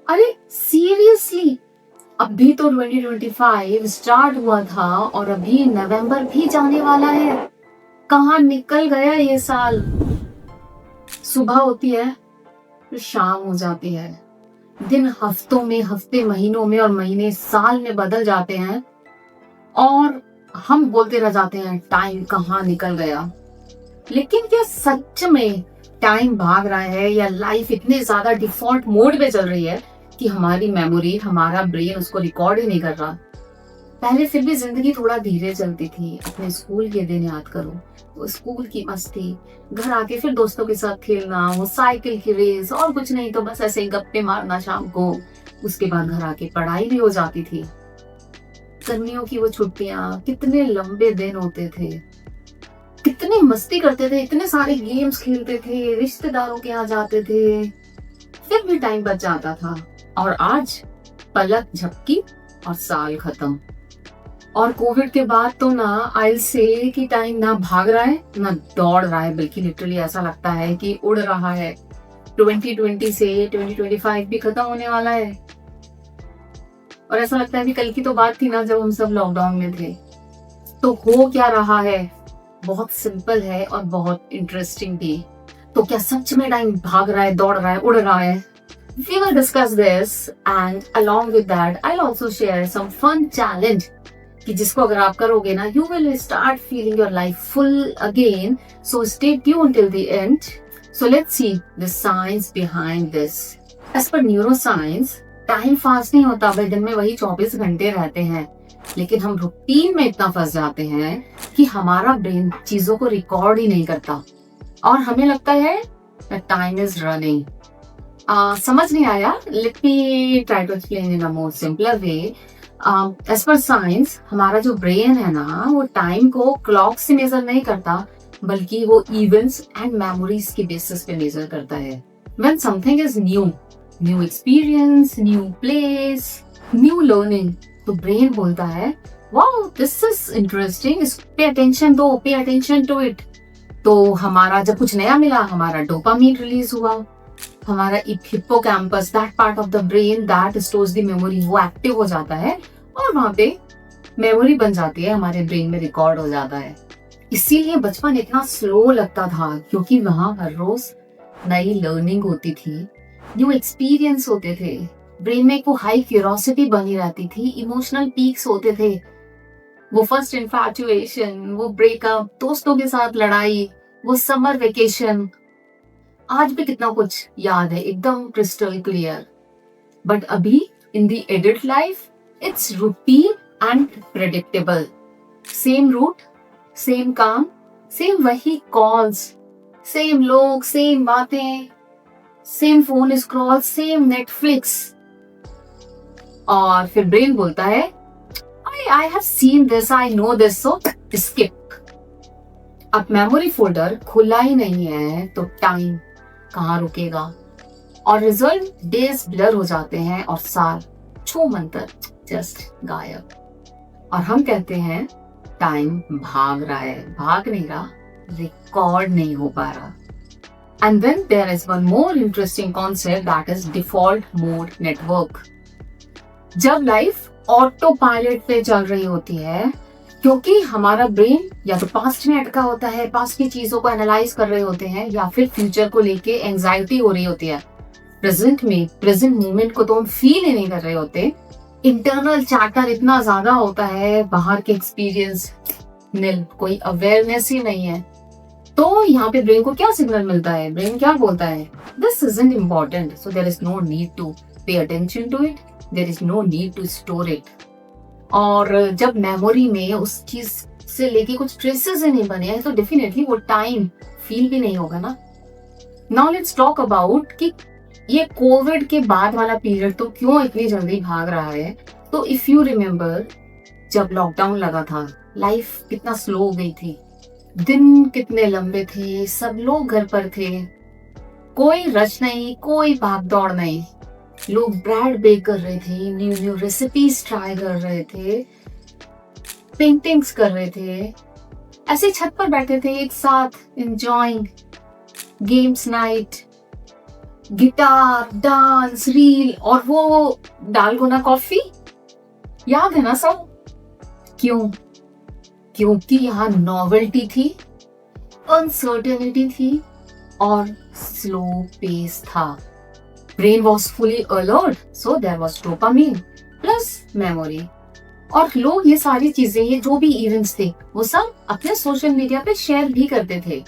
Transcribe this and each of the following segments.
अरे सीरियसली, अभी तो 2025 स्टार्ट हुआ था और अभी नवंबर भी जाने वाला है। कहाँ निकल गया ये साल। सुबह होती है फिर शाम हो जाती है, दिन हफ्तों में, हफ्ते महीनों में और महीने साल में बदल जाते हैं और हम बोलते रह जाते हैं टाइम कहाँ निकल गया। लेकिन क्या सच में टाइम भाग रहा है या लाइफ इतने ज्यादा डिफॉल्ट मोड पे चल रही है कि हमारी मेमोरी, हमारा ब्रेन उसको रिकॉर्ड ही नहीं कर रहा। पहले फिर भी जिंदगी थोड़ा धीरे चलती थी। अपने स्कूल के दिन याद करो, वो स्कूल की मस्ती, घर आके फिर दोस्तों के साथ खेलना, वो साइकिल की रेस और कुछ नहीं तो बस ऐसे ही गप्पे मारना शाम को। उसके बाद घर आके पढ़ाई भी हो जाती थी। गर्मियों की वो छुट्टियां, कितने लंबे दिन होते थे, कितनी मस्ती करते थे, इतने सारे गेम्स खेलते थे, रिश्तेदारों के यहाँ जाते थे, फिर भी टाइम बच जाता था। और आज पलक झपकी और साल खत्म। और कोविड के बाद तो ना आई से कि टाइम ना भाग रहा है ना दौड़ रहा है, बल्कि लिटरली ऐसा लगता है कि उड़ रहा है। 2020 से 2025 भी खत्म होने वाला है और ऐसा लगता है कि कल की तो बात थी ना जब हम सब लॉकडाउन में थे। तो हो क्या रहा है, बहुत सिंपल है और बहुत इंटरेस्टिंग भी। तो क्या सच में टाइम भाग रहा है, दौड़ रहा है, उड़ रहा है? We will discuss this and along with that I'll also share some fun challenge कि जिसको अगर आप करोगे ना you will start feeling your life full again. So stay tuned till the end. So let's see the science behind this. As per neuroscience, time fast नहीं होता भाई, दिन में वही 24 घंटे रहते हैं, लेकिन हम रूटीन में इतना फंस जाते हैं कि हमारा ब्रेन चीजों को रिकॉर्ड ही नहीं करता और हमें लगता है टाइम इज रनिंग। समझ नहीं आया? Let me try to explain in a more simpler way. As per science, हमारा जो ब्रेन है ना वो टाइम को क्लॉक से मेजर नहीं करता, बल्कि वो इवेंट्स एंड मेमोरीज के बेसिस पे मेजर करता है। When something is new, new experience, new place, new learning, तो ब्रेन बोलता है wow this is interesting, pay attention दो, पे अटेंशन टू इट। तो हमारा जब कुछ नया मिला, हमारा डोपामीन रिलीज हुआ, हमारा hippocampus, that part of the brain that stores the memory, वो एक्टिव हो जाता है और वहां पे मेमोरी बन जाती है, हमारे ब्रेन में रिकॉर्ड हो जाता है। इसीलिए बचपन इतना स्लो लगता था, क्योंकि वहां हर रोज नई लर्निंग होती थी, न्यू एक्सपीरियंस होते थे, ब्रेन में एक वो हाई क्यूरोसिटी बनी रहती थी, इमोशनल पीक्स होते थे, वो फर्स्ट इन्फैचुएशन, वो ब्रेकअप, दोस्तों के साथ लड़ाई, वो समर वेकेशन। आज भी कितना कुछ याद है, एकदम क्रिस्टल क्लियर। बट अभी in the adult life it's routine and predictable. Same route, same काम, सेम वही कॉल्स, सेम लोग, सेम बातें, same phone scroll, same Netflix. और फिर ब्रेन बोलता है I have seen this, I know this, so skip. अब मेमोरी फोल्डर खुला ही नहीं है तो टाइम कहाँ रुकेगा? और रिजल्ट, डेज ब्लर हो जाते हैं और साल छू मंतर जस्ट गायब। और हम कहते हैं टाइम भाग रहा है, भाग नहीं रहा, रिकॉर्ड नहीं हो पा रहा। And then there is one more interesting concept, that is default mode network. जब लाइफ ऑटो पायलट पे चल रही होती है, क्योंकि हमारा ब्रेन या तो पास्ट में अटका होता है, पास्ट की चीजों को एनालाइज कर रहे होते हैं, या फिर फ्यूचर को लेके एंजाइटी हो रही होती है। प्रेजेंट में, प्रेजेंट मोमेंट को तो हम फील ही नहीं कर रहे होते। इंटरनल चैटर इतना ज्यादा होता है, बाहर के एक्सपीरियंस नील, कोई अवेयरनेस ही नहीं है। तो यहाँ पे ब्रेन को क्या सिग्नल मिलता है? ब्रेन क्या बोलता है? This isn't important, so there is no need to pay attention to it, there is no need to store it. और जब मेमोरी में उस चीज से लेके कुछ ट्रेसेस ही नहीं बने हैं, तो डेफिनेटली वो टाइम फील भी नहीं होगा ना। नाउ लेट्स टॉक अबाउट कि ये कोविड के बाद वाला पीरियड तो क्यों इतनी जल्दी भाग रहा है। तो इफ यू रिमेम्बर, जब लॉकडाउन लगा था, लाइफ कितना स्लो हो गई थी, दिन कितने लंबे थे, सब लोग घर पर थे, कोई रश नहीं, कोई भाग दौड़ नहीं, लोग ब्रेड बेक कर रहे थे, न्यू न्यू रेसिपीज ट्राई कर रहे थे, पेंटिंग्स कर रहे थे, ऐसे छत पर बैठे थे एक साथ enjoying games night. Guitar, dance, reel और वो डालगोना कॉफी, याद है ना सब? क्यों? क्योंकि यहाँ नॉवेल्टी थी, अनसर्टेनिटी थी और स्लो पेस था। Brain was fully alert, so there was dopamine plus memory. और लोग ये सारी चीजें, ये जो भी इवेंट्स थे, वो सब अपने सोशल मीडिया पे शेयर भी करते थे।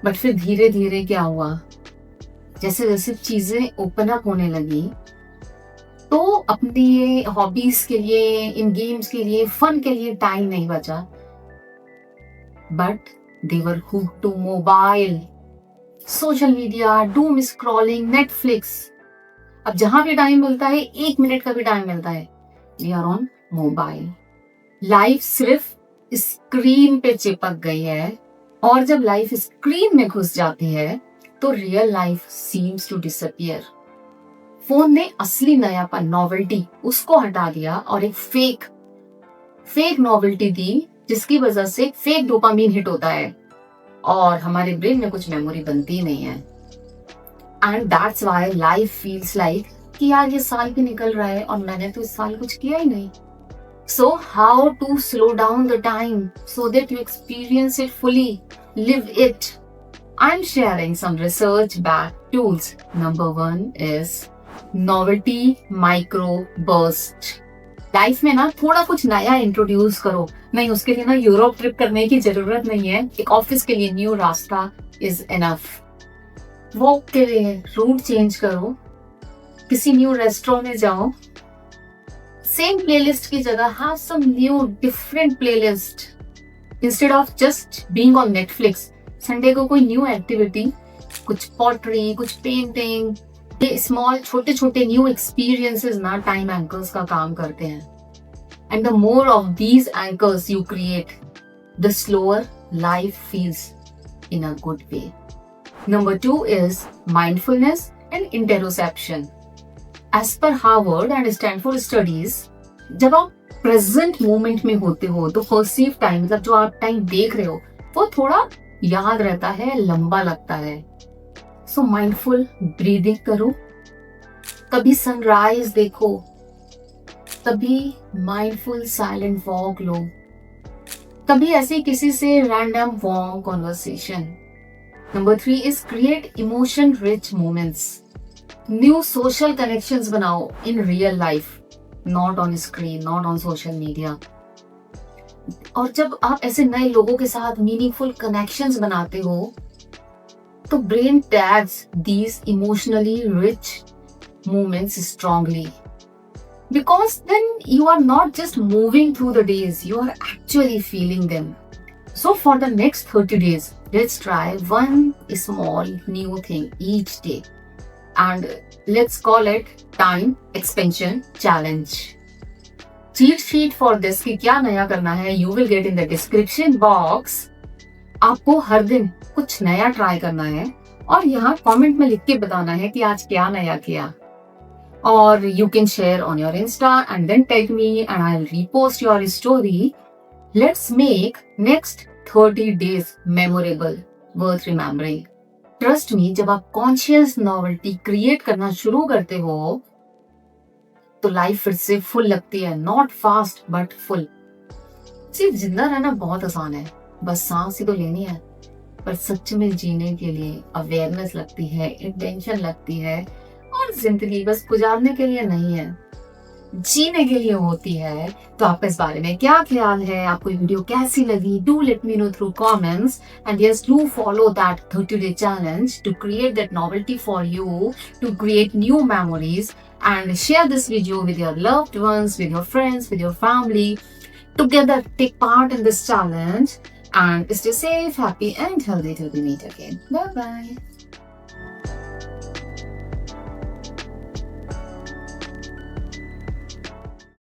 बट फिर धीरे धीरे क्या हुआ, जैसे जैसे चीजें ओपन अप होने लगी, तो अपनी हॉबीज के लिए, इन गेम्स के लिए, फन के लिए टाइम नहीं बचा। But they were hooked to mobile, social media, doom scrolling, Netflix. अब जहां भी टाइम मिलता है, 1 मिनट का भी टाइम मिलता है, we are on mobile. Life सिर्फ स्क्रीन पे चिपक गई है, और जब लाइफ स्क्रीन में घुस जाती है तो real life seems to disappear. Phone ने असली नयापन, नॉवेल्टी, उसको हटा दिया और एक फेक नॉवेल्टी दी, जिसकी वजह से फेक डोपामीन हिट होता है और हमारे ब्रेन में कुछ मेमोरी बनती नहीं है। And that's why life feels like कि यार ये साल भी निकल रहा है और मैंने तो इस साल कुछ किया ही नहीं। So how to slow down the time so that you experience it fully, live it? I'm sharing some research-backed tools. Number 1 is novelty micro burst. Life में ना थोड़ा कुछ नया इंट्रोड्यूस करो। नहीं, उसके लिए ना यूरोप ट्रिप करने की जरूरत नहीं है। एक ऑफिस के लिए न्यू रास्ता इज इनफ। वॉक के लिए रूट चेंज करो, किसी न्यू रेस्टोरेंट में जाओ, सेम प्लेलिस्ट की जगह have some new different playlist instead of just being on Netflix. Sunday को कोई न्यू एक्टिविटी, कुछ पॉटरी, कुछ पेंटिंग, ये स्मॉल छोटे छोटे न्यू एक्सपीरियंसेस ना टाइम एंकर्स का काम करते हैं। And the more of these anchors you create, the slower life feels in a good way. Number 2 is mindfulness and interoception. As per Harvard and Stanford studies, जब आप present moment में होते हो तो परसीव टाइम, मतलब जो आप time देख रहे हो, वो थोड़ा याद रहता है, लंबा लगता है। सो माइंडफुल ब्रीदिंग करो, कभी सनराइज देखो, कभी माइंडफुल साइलेंट वॉक लो, कभी ऐसे किसी से random warm conversation. Number 3 is create emotion rich moments. New social connections बनाओ in real life, not on screen, not on social media. और जब आप ऐसे नए लोगों के साथ मीनिंगफुल कनेक्शंस बनाते हो, तो brain tags these emotionally rich moments strongly, because then you are not just moving through the days, you are actually feeling them. So for the next 30 days, let's try one small new thing each day. And let's call it time expansion challenge. Cheat sheet for this कि क्या नया करना है, you will get in the description box. आपको हर दिन कुछ नया try करना है और यहाँ कमेंट में लिख के बताना है कि आज क्या नया किया। और you can share on your Insta and then tag me and I'll repost your story. Let's make next 30 days memorable, worth remembering. Trust me, जब आप कॉन्शियस नॉवेल्टी क्रिएट करना शुरू करते हो तो लाइफ फिर से फुल लगती है, नॉट फास्ट बट फुल। सिर्फ जिंदा रहना बहुत आसान है, बस सांस ही तो लेनी है, पर सच में जीने के लिए अवेयरनेस लगती है, इंटेंशन लगती है, और जिंदगी बस गुजारने के लिए नहीं है, जीने के लिए होती है। तो आपका इस बारे में क्या ख्याल है? आपको ये वीडियो कैसी लगी? Do let me know through comments and yes do follow that 30-day challenge to create that novelty for you, to create new memories, and share this video with your loved ones, with your friends, with your family. Together take part in this challenge and stay safe, happy and healthy till we meet again. Bye bye.